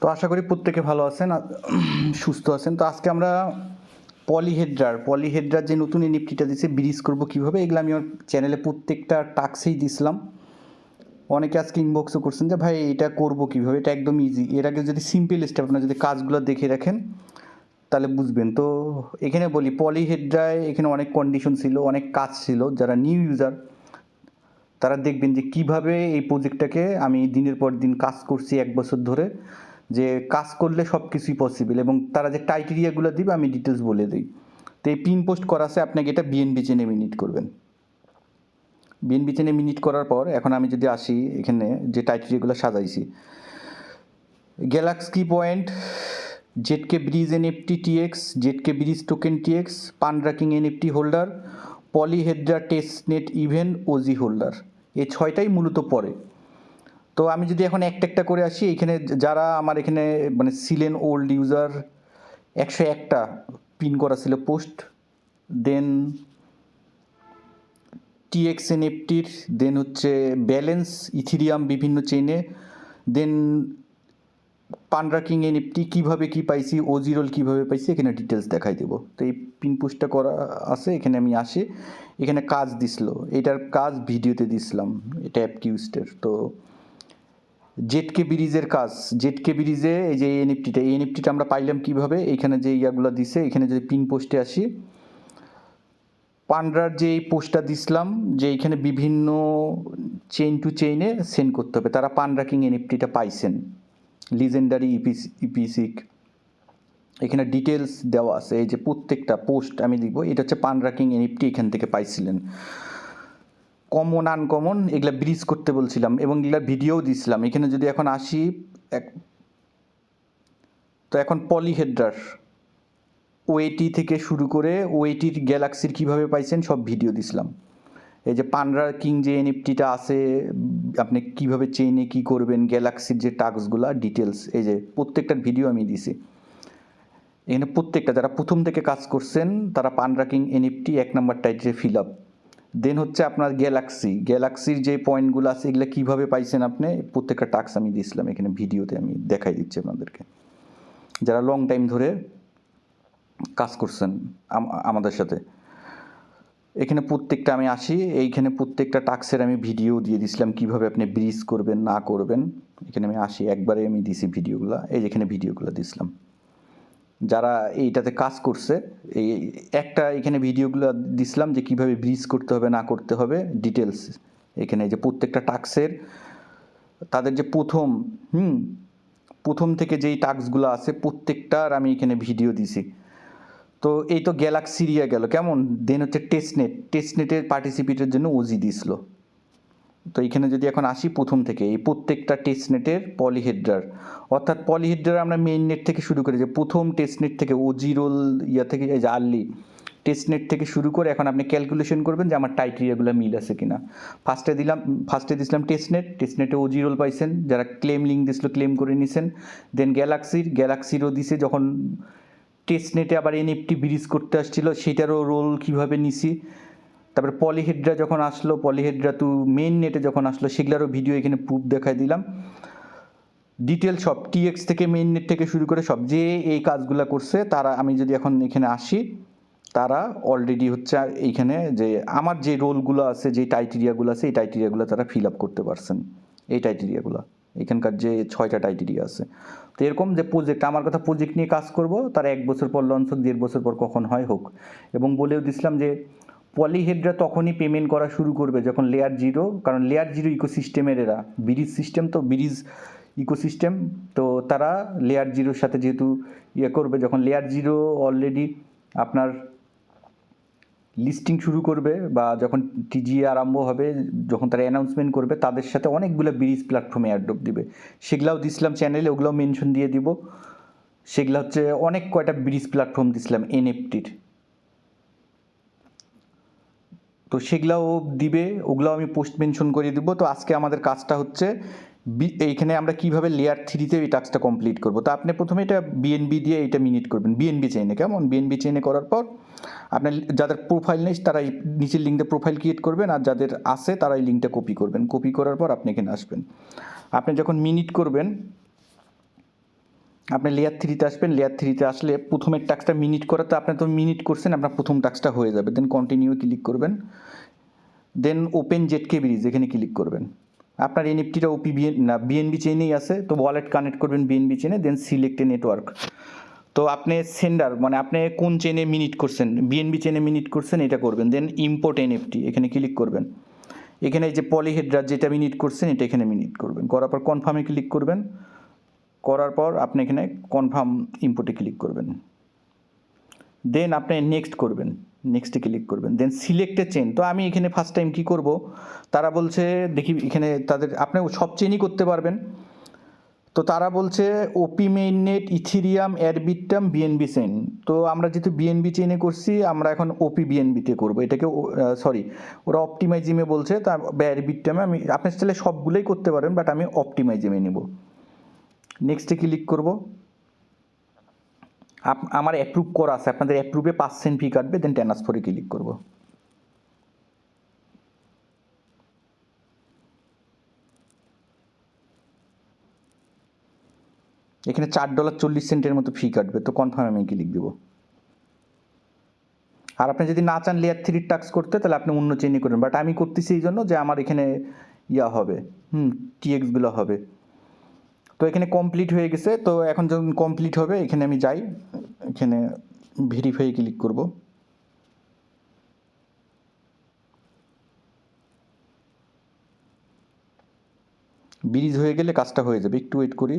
তো আশা করি প্রত্যেকে ভালো আছেন, সুস্থ আছেন। তো আজকে আমরা পলিহেড্রার যে নতুন এনএফটিটা দিচ্ছে ব্রিজ করব কীভাবে, এগুলো আমি আমার চ্যানেলে প্রত্যেকটা টাস্কেই দিছিলাম। অনেকে আজকে ইনবক্সও করছেন যে ভাই এটা করব কীভাবে, এটা একদম ইজি। এর আগে যদি সিম্পল স্টেপ আপনারা যদি কাজগুলো দেখে রাখেন তাহলে বুঝবেন। তো এখানে বলি, পলিহেড্রায় এখানে অনেক কন্ডিশন ছিল, অনেক কাজ ছিল। যারা নিউ ইউজার তারা দেখবেন যে কিভাবে এই প্রজেক্টটাকে আমি দিনের পর দিন কাজ করছি 1 বছর ধরে, যে কাজ করলে সব কিছুই পসিবল, এবং তারা যে ক্রাইটেরিয়াগুলো দিবে আমি ডিটেলস বলে দিই। তো এই পিন পোস্ট করা আছে, আপনাকে এটা বিএনবি চেনে মিনিট করবেন। বিএনবি চেনে মিনিট করার পর এখন আমি যদি আসি এখানে যে ক্রাইটেরিয়াগুলো সাজাইছি, galaxy point, ZK bridge NFT TX, ZK bridge token TX, পানরাকিং NFT holder, Polyhedra testnet event OG holder, এই 6টাই মূলত পড়ে। তো আমি যদি এখন একটা একটা করে আসি, এখানে যারা আমার এখানে মানে ছিলেন ওল্ড ইউজার, 101টা পিন করা ছিল পোস্ট, দেন টিএক্স এনএফটির, দেন হচ্ছে ব্যালেন্স ইথিরিয়াম বিভিন্ন চেইনে, দেন পানরাকিং এনএফটি কীভাবে কী পাইছি, ওজি রোল কীভাবে পাইছি, এখানে ডিটেলস দেখাই দেবো। তো এই পিন পোস্টটা করা আছে, এখানে আমি আসি, এখানে কাজ দিছিল, এটার কাজ ভিডিওতে দিছিলাম, এটা অ্যাপটিউস্টের। তো জেডকে ব্রিজের কাজ, জেডকে ব্রিজে এই যে এই এনএফটিটা আমরা পাইলাম কীভাবে, এইখানে যে ইয়াগুলো দিছে, এখানে যদি পিন পোস্টে আসি, পান্ডার যে এই পোস্টটা দিছিলাম যে এইখানে বিভিন্ন চেইন টু চেইনে সেন্ড করতে হবে, তারা পানরাকিং এনএফটিটা পাইছেন, লিজেন্ডারি ইপিসিক, এখানে ডিটেলস দেওয়া আছে। এই যে প্রত্যেকটা পোস্ট আমি দিব, এটা হচ্ছে পানরাকিং এনএফটি, এখান থেকে পাইছিলেন। কমন আনকমন এগুলা ব্রিজ করতে বলছিলাম এবং এগুলার ভিডিও দিছিলাম। এখানে যদি এখন আসি তো এখন পলিহেড্রার ওএটি থেকে শুরু করে ওএটির গ্যালাক্সির কীভাবে পাইছেন সব ভিডিও দিছিলাম। এই যে পানরা কিং যে এনএফটিটা আছে, আপনি কিভাবে চেইনে কি করবেন, গ্যালাক্সির যে টাস্কগুলো ডিটেলস, এই যে প্রত্যেকটার ভিডিও আমি দিছি। এখানে প্রত্যেকটা যারা প্রথম থেকে কাজ করছেন তারা পানরাকিং এনএফটি 1 নম্বর টাইটে ফিল আপ। দেন হচ্ছে আপনার গ্যালাক্সির যে পয়েন্টগুলো আছে এগুলো কীভাবে পাইছেন আপনি, প্রত্যেকটা টাস্ক আমি দিয়েছিলাম এখানে ভিডিওতে, আমি দেখাই দিচ্ছি আপনাদেরকে। যারা লং টাইম ধরে কাজ করছেন আমাদের সাথে, এখানে প্রত্যেকটা আমি আসি, এইখানে প্রত্যেকটা টাস্কের আমি ভিডিও দিয়ে দিছিলাম কীভাবে আপনি ব্রিজ করবেন না করবেন। এখানে আমি আসি, একবারে আমি দিছি ভিডিওগুলো, এই যেখানে ভিডিওগুলো দিছিলাম। যারা এইটাতে কাজ করছে এই একটা এখানে ভিডিওগুলো দিছিলাম যে কিভাবে ব্রিজ করতে হবে না করতে হবে ডিটেলস। এখানে যে প্রত্যেকটা টাস্কের তাদের যে প্রথম থেকে যেই টাস্কগুলো আছে প্রত্যেকটার আমি এখানে ভিডিও দিছি। তো এই তো গ্যালাক্সিরিয়া গেল কেমন, দেন হচ্ছে টেস্টনেটের পার্টিসিপেটের জন্য ওজি দিছিল। তো এখানে যদি এখন আসি প্রথম থেকে এই প্রত্যেকটা টেস্টনেটের পলিহেড্রার, অর্থাৎ পলিহেড্রার আমরা মেইন নেট থেকে শুরু করে যে প্রথম টেস্টনেট থেকে ওজি রোল ইয়া থেকে এই যে আর্লি টেস্টনেট থেকে শুরু করে এখন আপনি ক্যালকুলেশন করবেন যে আমার টাইটেরিয়াগুলো মিল আছে কিনা। ফার্স্টে দিছিলাম টেস্টনেটে ওজি রোল পাইছেন, যারা ক্লেম লিঙ্ক দিছিল ক্লেম করে নিছেন। দেন গ্যালাক্সিরও দিছে, যখন টেস্টনেটে আবার এনএফটি ব্রিজ করতে আসছিল সেটারও রোল কীভাবে নিছি। তারপরে পলিহেড্রা যখন আসলো, পলিহেড্রা টু মেইন নেটে যখন আসলো সেগুলোরও ভিডিও এখানে প্রুফ দেখাই দিলাম, ডিটেল সব টিএক্স থেকে মেইন নেট থেকে শুরু করে সব যে এই কাজগুলো করছে তারা, আমি যদি এখন এখানে আসি, তারা অলরেডি হচ্ছে এইখানে যে আমার যে রোলগুলো আছে যে টাইটেরিয়াগুলো আছে এই টাইটেরিয়াগুলো তারা ফিল আপ করতে পারছেন। এই টাইটেরিয়াগুলো এখানকার যে 6টা টাইটেরিয়া আছে। তো এরকম যে প্রজেক্ট, আমার কথা প্রজেক্ট নিয়ে কাজ করব, তারা 1 বছর পর লঞ্চ হোক, 1.5 বছর পর কখন হয় হোক। এবং বলেও দিছিলাম যে পলিহেড্রা তখনই পেমেন্ট করা শুরু করবে যখন লেয়ার 0, কারণ লেয়ার 0 ইকোসিস্টেমের এরা ব্রিজ সিস্টেম, তো ব্রিজ ইকোসিস্টেম, তো তারা লেয়ার 0-র সাথে যেহেতু করবে, যখন লেয়ার 0 অলরেডি আপনার লিস্টিং শুরু করবে বা যখন টিজি আরম্ভ হবে, যখন তারা অ্যানাউন্সমেন্ট করবে তাদের সাথে অনেকগুলো ব্রিজ প্ল্যাটফর্মে এয়ারড্রপ দিবে, সেগুলাও দিছিলাম চ্যানেলে, ওগুলোও মেনশন দিয়ে দিব। সেগুলো হচ্ছে অনেক কয়টা ব্রিজ প্ল্যাটফর্ম দিছিলাম এনএফটির, তো সেগুলাও দিবে, ওগুলো আমি পোস্ট মেনশন করে দিব। তো আজকে আমাদের কাজটা হচ্ছে এইখানে আমরা কিভাবে লেয়ার 3-তে এই টাস্কটা কমপ্লিট করব। তো আপনি প্রথমে এটা বিএনবি দিয়ে এটা মিনিট করবেন, বিএনবি চেইনে, কেমন বিএনবি চেইনে করার পর আপনার যাদের প্রোফাইল নেই তারা এই নিচের লিঙ্কে প্রোফাইল ক্রিয়েট করবেন, আর যাদের আছে তারা এই লিঙ্কটা কপি করবেন। কপি করার পর আপনি এখানে আসবেন, আপনি যখন মিনিট করবেন আপনি লেয়ার 3-তে আসবেন, লেয়ার 3-তে আসলে প্রথমের টাস্কটা মিনিট করাতে আপনি তো মিনিট করছেন, আপনার প্রথম টাস্কটা হয়ে যাবে। দেন কন্টিনিউ ক্লিক করবেন, দেন ওপেন জেটকে ব্রিজ এখানে ক্লিক করবেন। আপনার এনএফটিটা বিএনবি চেইনেই আছে, তো ওয়ালেট কানেক্ট করবেন বিএনবি চেইনে, দেন সিলেক্ট এ নেটওয়ার্ক। তো আপনি সেন্ডার মানে আপনি কোন চেনে মিনিট করছেন, বিএনবি চেনে মিনিট করছেন এটা করবেন, দেন ইম্পোর্ট এনএফটি এখানে ক্লিক করবেন। এখানে এই যে পলিহেড্রা যেটা মিনিট করছেন এটা এখানে মিনিট করবেন, করার পর কনফার্মে ক্লিক করবেন, করার পর আপনি এখানে কনফার্ম ইম্পোর্টে ক্লিক করবেন, দেন আপনি নেক্সট করবেন, নেক্সটে ক্লিক করবেন, দেন সিলেক্টে চেন। তো আমি এখানে ফার্স্ট টাইম কী করব, তারা বলছে দেখি এখানে তাদের আপনি সব চেনই করতে পারবেন। তো তারা বলছে ওপি মেইননেট, ইথিরিয়াম, অ্যারবিট্রাম, বিএনবি চেইন। তো আমরা যেহেতু বিএনবি চেইনে করছি, আমরা এখন ওপি বিএনবিতে করবো এটাকে, সরি ওরা অপটিমাইজিমে বলছে, তা অ্যারবিট্রামে আমি আপনি চাইলে সবগুলোই করতে পারেন, বাট আমি অপটিমাইজিমে নেব। নেক্সটে ক্লিক করব, আমার অ্যাপ্রুভ করা আছে, আপনাদের অ্যাপ্রুভে 5% ফি কাটবে, দেন ট্রান্সফারে ক্লিক করব। এখানে $4.40 মতো ফি কাটবে, তো কনফার্ম আমি ক্লিক দেবো। আর আপনি যদি না চান লেয়ার 3 টাস্ক করতে, তাহলে আপনি অন্য চেইনই করবেন, বাট আমি করতেছি এই জন্য যে আমার এখানে ইয়া হবে, টিএক্সগুলো হবে। তো এখানে কমপ্লিট হয়ে গেছে, তো এখন যখন কমপ্লিট হবে এখানে আমি যাই, এখানে ভেরিফাই ক্লিক করব। ব্রিজ হয়ে গেলে কাজটা হয়ে যাবে, একটু ওয়েট করি।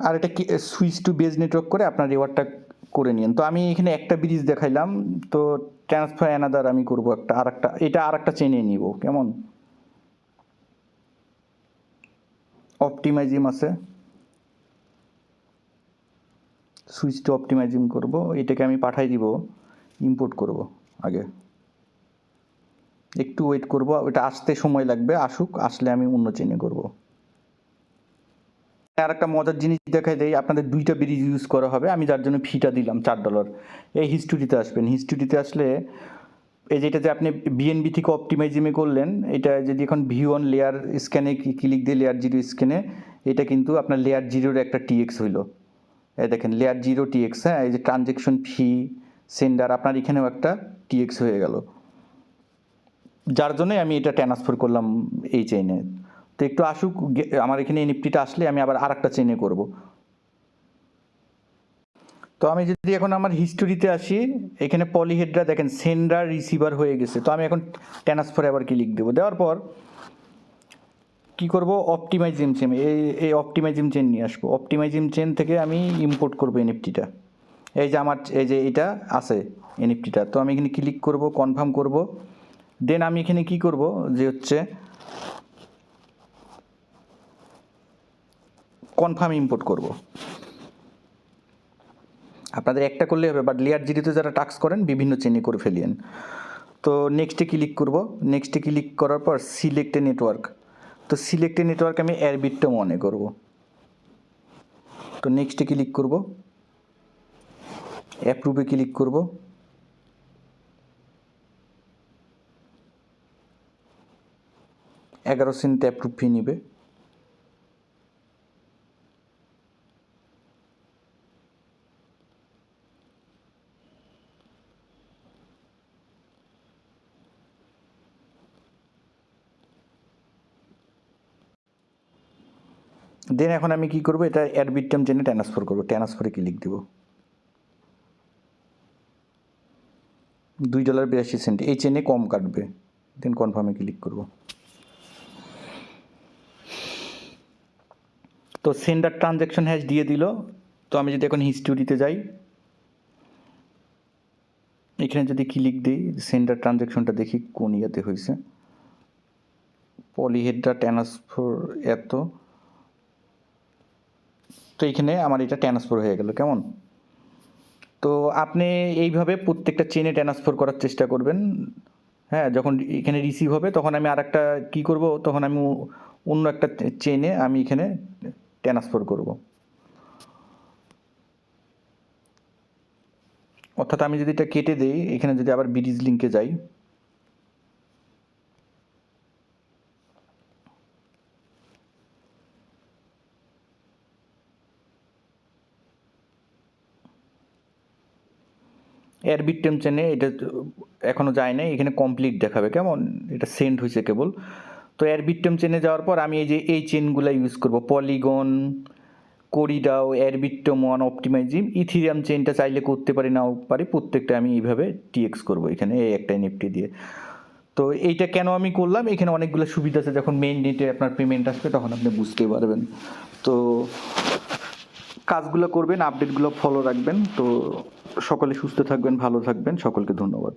আর এটা কি সুইচ টু বেজ নেটওয়ার্ক করে আপনার রিওয়ার্ডটা করে নিন। তো আমি এখানে একটা ব্রিজ দেখাইলাম, তো ট্রান্সফার অ্যানাদার আমি করব একটা, আরেকটা এটা আরেকটা চেনে নিব, কেমন অপটিমাইজিম আছে, সুইচ টু অপটিমাইজিম করব, এটাকে আমি পাঠাই দিব, ইম্পোর্ট করব আগে, একটু ওয়েট করব, ওটা আসতে সময় লাগবে, আসুক, আসলে আমি অন্য চেনে করব। আর একটা মজার জিনিস দেখাই দেয়, আপনাদের দুইটা ব্রিজ ইউজ করা হবে, আমি যার জন্য ফিটা দিলাম $4। এই হিস্টোরিতে আসবেন, হিস্টোরিতে আসলে এই যেটা যে আপনি বিএনবি থেকে অপটিমাইজিমে করলেন, এটা যদি এখন ভিউ অন লেয়ার স্ক্যানে ক্লিক দিয়ে লেয়ার 0 স্ক্যানে, এটা কিন্তু আপনার লেয়ার 0-এর একটা টিএক্স হইলো। এই দেখেন লেয়ার 0 টিএক্স, হ্যাঁ, এই যে ট্রানজ্যাকশন ফি সেন্ডার আপনার এখানেও একটা টিএক্স হয়ে গেল, যার জন্যই আমি এটা ট্রান্সফার করলাম এই চেইনে। তো একটু আসুক, আমার এখানে এনএফটিটা আসলে আমি আবার আরেকটা চেইনে করব। তো আমি যদি এখন আমার হিস্টোরিতে আসি, এখানে পলিহেড্রা দেখেন সেন্ডার রিসিভার হয়ে গেছে, তো আমি এখন ট্রান্সফারে আবার ক্লিক দেবো, দেওয়ার পর কী করব, অপটিমাইজিম চেন, এই অপটিমাইজিম চেন নিয়ে আসবো, অপটিমাইজিম চেন থেকে আমি ইম্পোর্ট করবো এনএফটিটা। এই যে আমার এই যে এটা আছে এনএফটিটা, তো আমি এখানে ক্লিক করব, কনফার্ম করব, দেন আমি এখানে কি করব যে হচ্ছে কনফার্ম ইম্পোর্ট করব। আপনাদের একটা করলেই হবে, বাট লেয়ার 0-তে যারা টাস্ক করেন বিভিন্ন চেনে করে ফেলিয়েন। তো নেক্সটে ক্লিক করব, নেক্সটে ক্লিক করার পর সিলেক্টে নেটওয়ার্ক, তো সিলেক্টে নেটওয়ার্ক আমি অ্যারবিটটা মনে করব। তো নেক্সটে ক্লিক করব, অ্যাপ্রুভে ক্লিক করব, $11 অ্যাপ্রুভ ফি নিবে। দেন এখন আমি কি করব, এটা অ্যারবিট্রাম চেনে ট্রান্সফার করব, ট্রান্সফারে ক্লিক দেব, $2.82 এই চেনে কম কাটবে, দেন কনফার্মে ক্লিক করব। তো সেন্ডার ট্রানজ্যাকশন হ্যাশ দিয়ে দিল। তো আমি যদি এখন হিস্টোরিতে যাই, এখানে যদি ক্লিক দিই, সেন্ডার ট্রানজ্যাকশনটা দেখি কোন ইয়াতে হয়েছে, পলিহেড্রা ট্রান্সফার এত, তো এইখানে আমার এটা ট্রান্সফার হয়ে গেল, কেমন। তো আপনি এইভাবে প্রত্যেকটা চেনে ট্রান্সফার করার চেষ্টা করবেন। হ্যাঁ, যখন এখানে রিসিভ হবে তখন আমি আর একটা কী করবো, তখন আমি অন্য একটা চেনে আমি এখানে ট্রান্সফার করব। অর্থাৎ আমি যদি এটা কেটে দিই, এখানে যদি আবার ব্রিজ লিঙ্কে যাই, এয়ারবিট্টেম চেনে এটা এখনও যায় নাই, এখানে কমপ্লিট দেখাবে, কেমন এটা সেন্ড হয়েছে কেবল। তো এয়ারবিট্টেম চেনে যাওয়ার পর আমি এই চেনগুলো ইউজ করব, পলিগন, কোরিডাও, এয়ারবিট্টেম ওয়ান, অপটিমাইজিম, ইথিরিয়াম চেনটা চাইলে করতে পারি নাও পারি, প্রত্যেকটা আমি এইভাবে টিএক্স করবো এখানে এই একটা এনএফটি দিয়ে। তো এইটা কেন আমি করলাম, এখানে অনেকগুলো সুবিধা আছে, যখন মেইন নেটে আপনার পেমেন্ট আসবে তখন আপনি বুঝতে পারবেন। তো কাজগুলো করবেন, আপডেটগুলো ফলো রাখবেন। তো সকলে সুস্থ থাকবেন, ভালো থাকবেন, সকলকে ধন্যবাদ।